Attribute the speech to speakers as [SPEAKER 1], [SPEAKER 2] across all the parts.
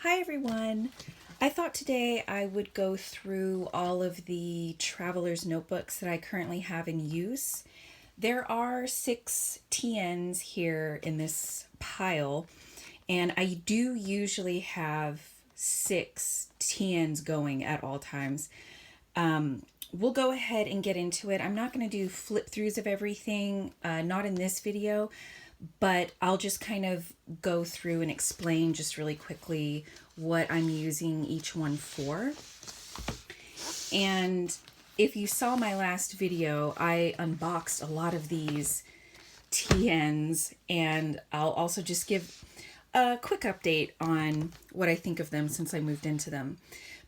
[SPEAKER 1] Hi everyone! I thought today I would go through all of the traveler's notebooks that I currently have in use. There are 6 TNs here in this pile, and I do usually have 6 TNs going at all times. We'll go ahead and get into it. I'm not going to do flip throughs of everything, not in this video, but I'll just kind of go through and explain just really quickly what I'm using each one for. And if you saw my last video, I unboxed a lot of these TNs, and I'll also just give a quick update on what I think of them since I moved into them.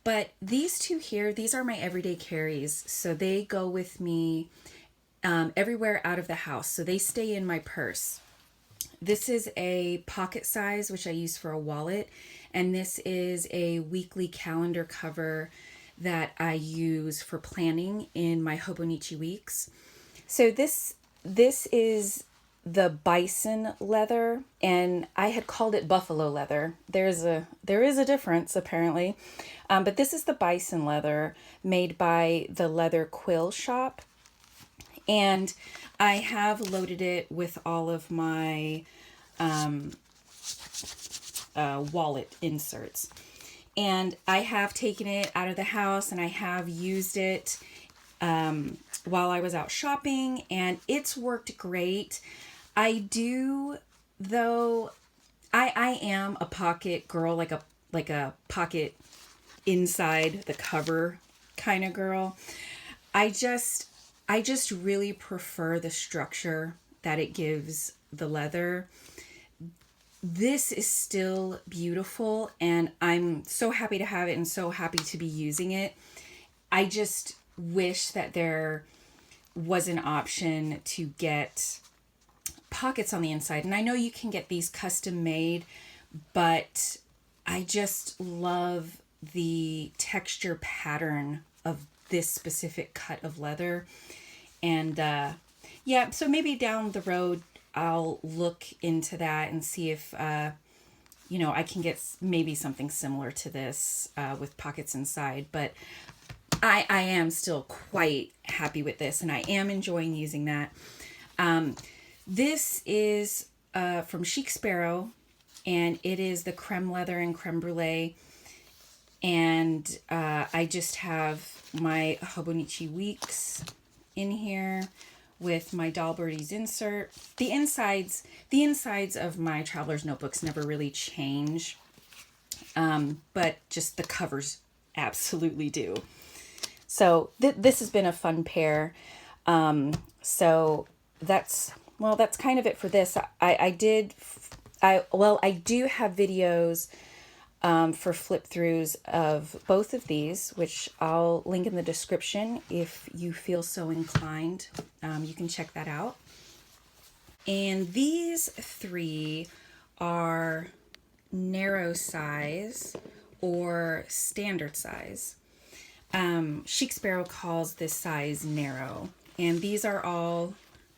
[SPEAKER 1] But these two here, these are my everyday carries, so they go with me everywhere out of the house, so they stay in my purse. This is a pocket size, which I use for a wallet, and this is a weekly calendar cover that I use for planning in my Hobonichi weeks. So this is the bison leather, and I had called it buffalo leather. There is a difference apparently, but this is the bison leather made by the Leather Quill Shoppe. And I have loaded it with all of my wallet inserts. And I have taken it out of the house and I have used it while I was out shopping, and it's worked great. I do, though, I am a pocket girl, like a pocket inside the cover kind of girl. I just really prefer the structure that it gives the leather. This is still beautiful, and I'm so happy to have it and so happy to be using it. I just wish that there was an option to get pockets on the inside. And I know you can get these custom made, but I just love the texture pattern of this specific cut of leather. And yeah, so maybe down the road I'll look into that and see if I can get maybe something similar to this with pockets inside. But I am still quite happy with this, and I am enjoying using that. This is from Chic Sparrow, and it is the creme leather and creme brulee. And I just have my Hobonichi weeks in here with my Dollbirdies insert. The insides of my traveler's notebooks never really change, but just the covers absolutely do. So this has been a fun pair. So that's kind of it for this. I do have videos for flip throughs of both of these, which I'll link in the description if you feel so inclined. You can check that out. And these 3 are narrow size or standard size. Chic Sparrow calls this size narrow, and these are all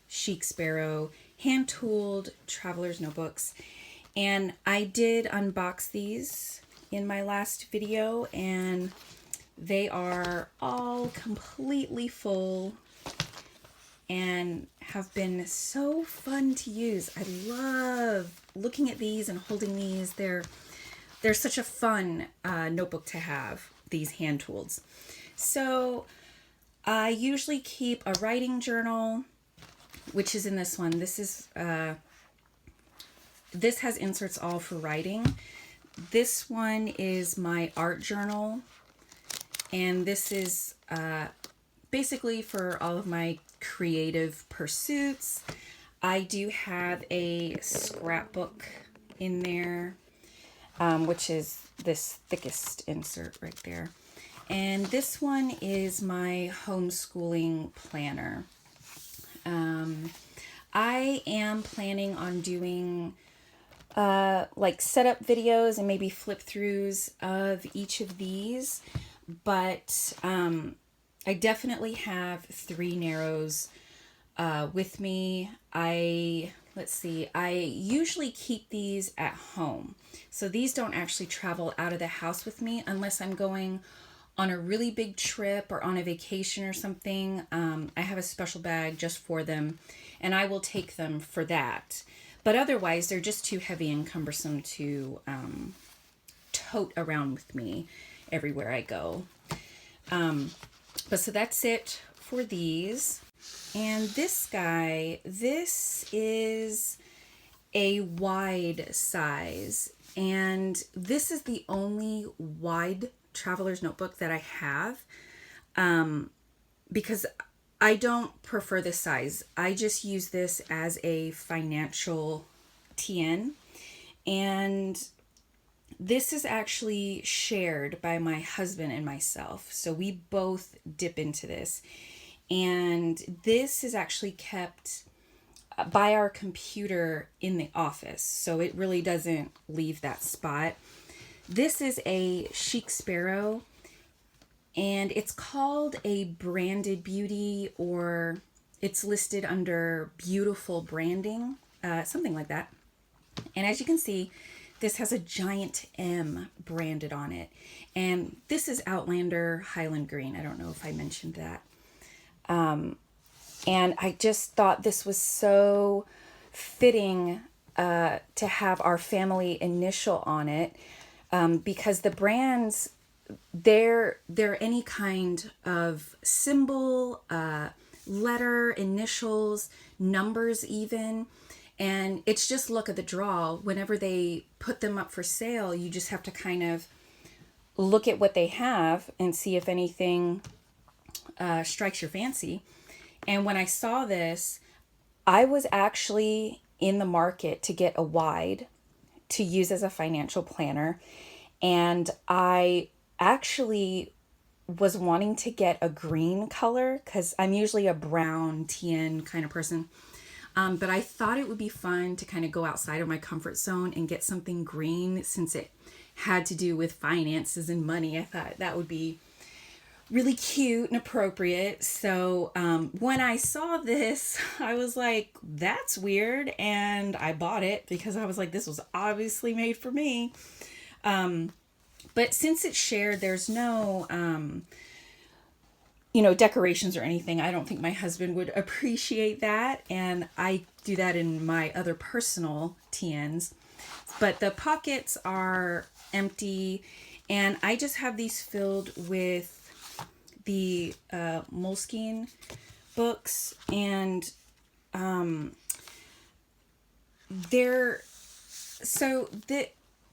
[SPEAKER 1] Chic Sparrow hand-tooled traveler's notebooks. And I did unbox these in my last video, and they are all completely full and have been so fun to use. I love looking at these and holding these. They're such a fun notebook to have, these hand tools. So I usually keep a writing journal, which is in this one. This has inserts all for writing. This one is my art journal, and this is basically for all of my creative pursuits. I do have a scrapbook in there, which is this thickest insert right there. And this one is my homeschooling planner. I am planning on doing like setup videos and maybe flip throughs of each of these, but I definitely have 3 narrows with me. I let's see, I usually keep these at home. So these don't actually travel out of the house with me unless I'm going on a really big trip or on a vacation or something. I have a special bag just for them, and I will take them for that. But otherwise, they're just too heavy and cumbersome to tote around with me everywhere I go. But so that's it for these. And this guy, this is a wide size. And this is the only wide traveler's notebook that I have, because I don't prefer this size. I just use this as a financial TN. And this is actually shared by my husband and myself. So we both dip into this. And this is actually kept by our computer in the office. So it really doesn't leave that spot. This is a Chic Sparrow, and it's called a branded beauty, or it's listed under beautiful branding, something like that. And as you can see, this has a giant M branded on it. And this is Outlander Highland Green. I don't know if I mentioned that. And I just thought this was so fitting to have our family initial on it, because the brands, they're any kind of symbol, letter, initials, numbers even. And it's just luck of the draw. Whenever they put them up for sale, you just have to kind of look at what they have and see if anything strikes your fancy. And when I saw this, I was actually in the market to get a wide to use as a financial planner. And I actually was wanting to get a green color because I'm usually a brown TN kind of person. But I thought it would be fun to kind of go outside of my comfort zone and get something green, since it had to do with finances and money. I thought that would be really cute and appropriate. So when I saw this, I was like, that's weird. And I bought it because I was like, this was obviously made for me. But since it's shared, there's no, decorations or anything. I don't think my husband would appreciate that. And I do that in my other personal TNs. But the pockets are empty. And I just have these filled with the Moleskine books, and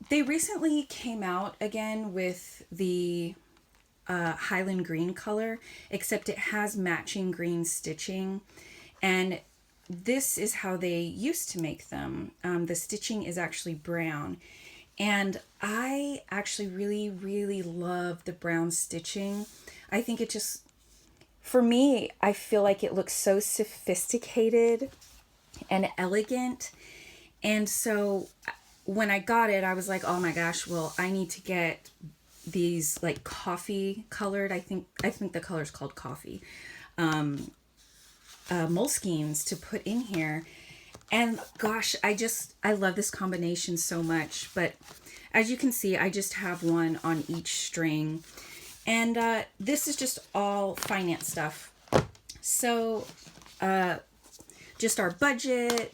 [SPEAKER 1] they recently came out again with the Highland green color, except it has matching green stitching, and this is how they used to make them. The stitching is actually brown, and I actually really, really love the brown stitching. I think it just, for me, I feel like it looks so sophisticated and elegant. And so when I got it, I was like, oh my gosh, well, I need to get these like coffee colored, I think the color is called coffee, Moleskines to put in here. And gosh, I love this combination so much. But as you can see, I just have one on each string. And this is just all finance stuff. So just our budget,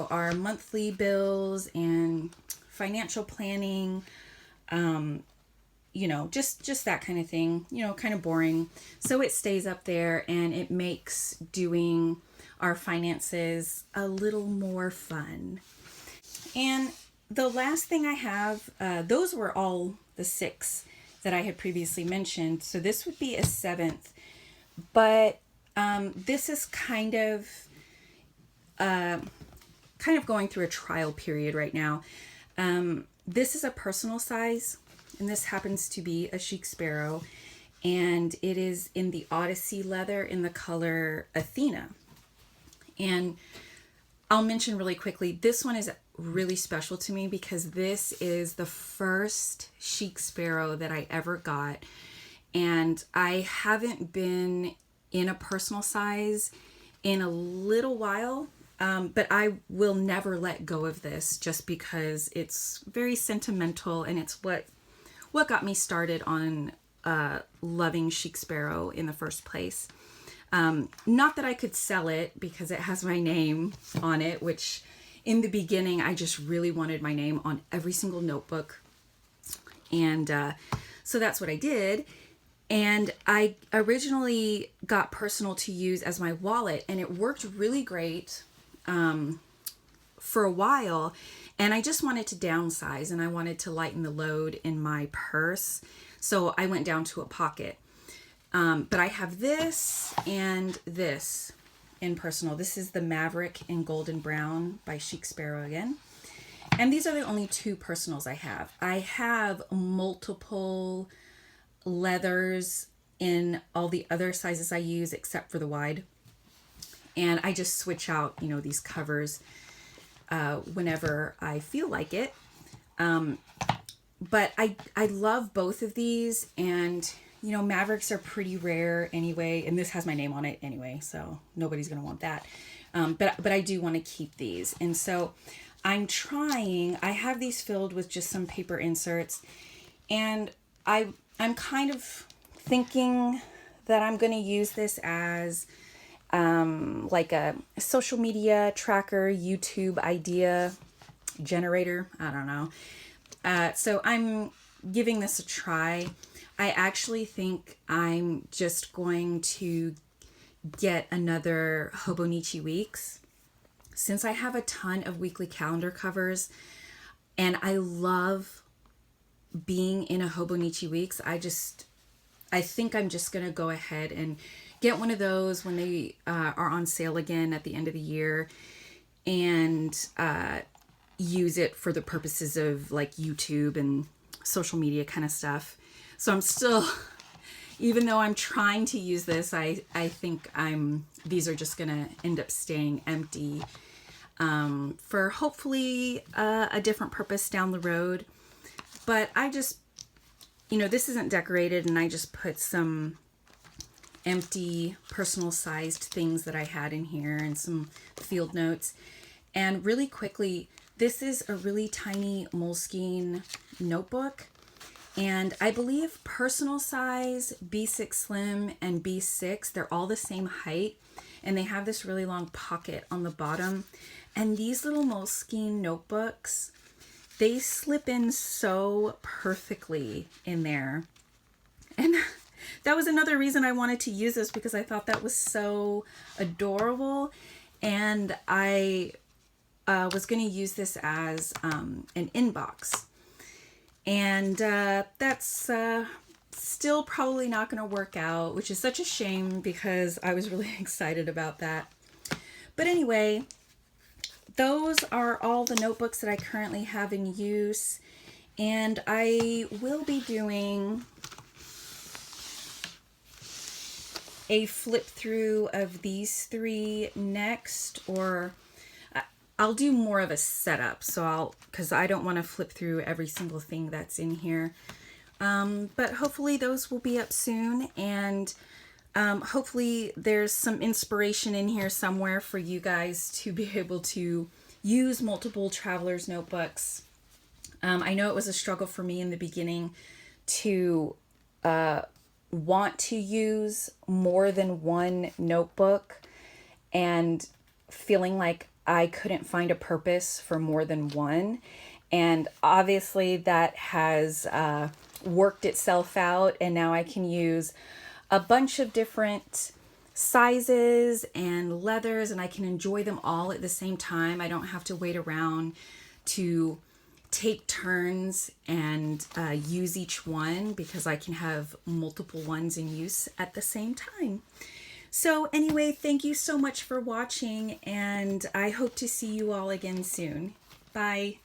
[SPEAKER 1] our monthly bills and financial planning, just that kind of thing, kind of boring. So it stays up there, and it makes doing our finances a little more fun. And the last thing I have, those were all the 6 that I had previously mentioned. So this would be a 7th, but this is kind of going through a trial period right now. This is a personal size, and this happens to be a Chic Sparrow, and it is in the Odyssey leather in the color Athena. And I'll mention really quickly, this one is really special to me because this is the first Chic Sparrow that I ever got, and I haven't been in a personal size in a little while. But I will never let go of this just because it's very sentimental, and it's what got me started on loving Chic Sparrow in the first place. Not that I could sell it because it has my name on it, which in the beginning I just really wanted my name on every single notebook. And so that's what I did. And I originally got Personal to use as my wallet, and it worked really great for a while. And I just wanted to downsize, and I wanted to lighten the load in my purse. So I went down to a pocket. But I have this and this in Personal. This is the Maverick in Golden Brown by Chic Sparrow again. And these are the only two Personals I have. I have multiple leathers in all the other sizes I use except for the wide. And I just switch out, these covers whenever I feel like it. But I love both of these, and Mavericks are pretty rare anyway, and this has my name on it anyway, so nobody's gonna want that. But I do want to keep these, and so I have these filled with just some paper inserts, and I'm kind of thinking that I'm going to use this as like a social media tracker, YouTube idea generator. I don't know. So I'm giving this a try. I actually think I'm just going to get another Hobonichi Weeks, since I have a ton of weekly calendar covers and I love being in a Hobonichi Weeks. I think I'm just going to go ahead and get one of those when they are on sale again at the end of the year, and use it for the purposes of like YouTube and social media kind of stuff. So I'm still, even though I'm trying to use this, I think these are just going to end up staying empty for hopefully a different purpose down the road. But I just, this isn't decorated, and I just put some empty personal sized things that I had in here and some field notes. And really quickly, this is a really tiny Moleskine notebook, and I believe personal size, B6 Slim and B6, they're all the same height, and they have this really long pocket on the bottom. And these little Moleskine notebooks, they slip in so perfectly in there. And that was another reason I wanted to use this, because I thought that was so adorable. And I was going to use this as an inbox. And that's still probably not going to work out, which is such a shame because I was really excited about that. But anyway, those are all the notebooks that I currently have in use. And I will be doing a flip through of these three next, or I'll do more of a setup. So because I don't want to flip through every single thing that's in here. But hopefully those will be up soon, and hopefully there's some inspiration in here somewhere for you guys to be able to use multiple traveler's notebooks. I know it was a struggle for me in the beginning to want to use more than one notebook, and feeling like I couldn't find a purpose for more than one. And obviously that has worked itself out, and now I can use a bunch of different sizes and leathers, and I can enjoy them all at the same time. I don't have to wait around to take turns and use each one, because I can have multiple ones in use at the same time. So anyway, thank you so much for watching, and I hope to see you all again soon. Bye.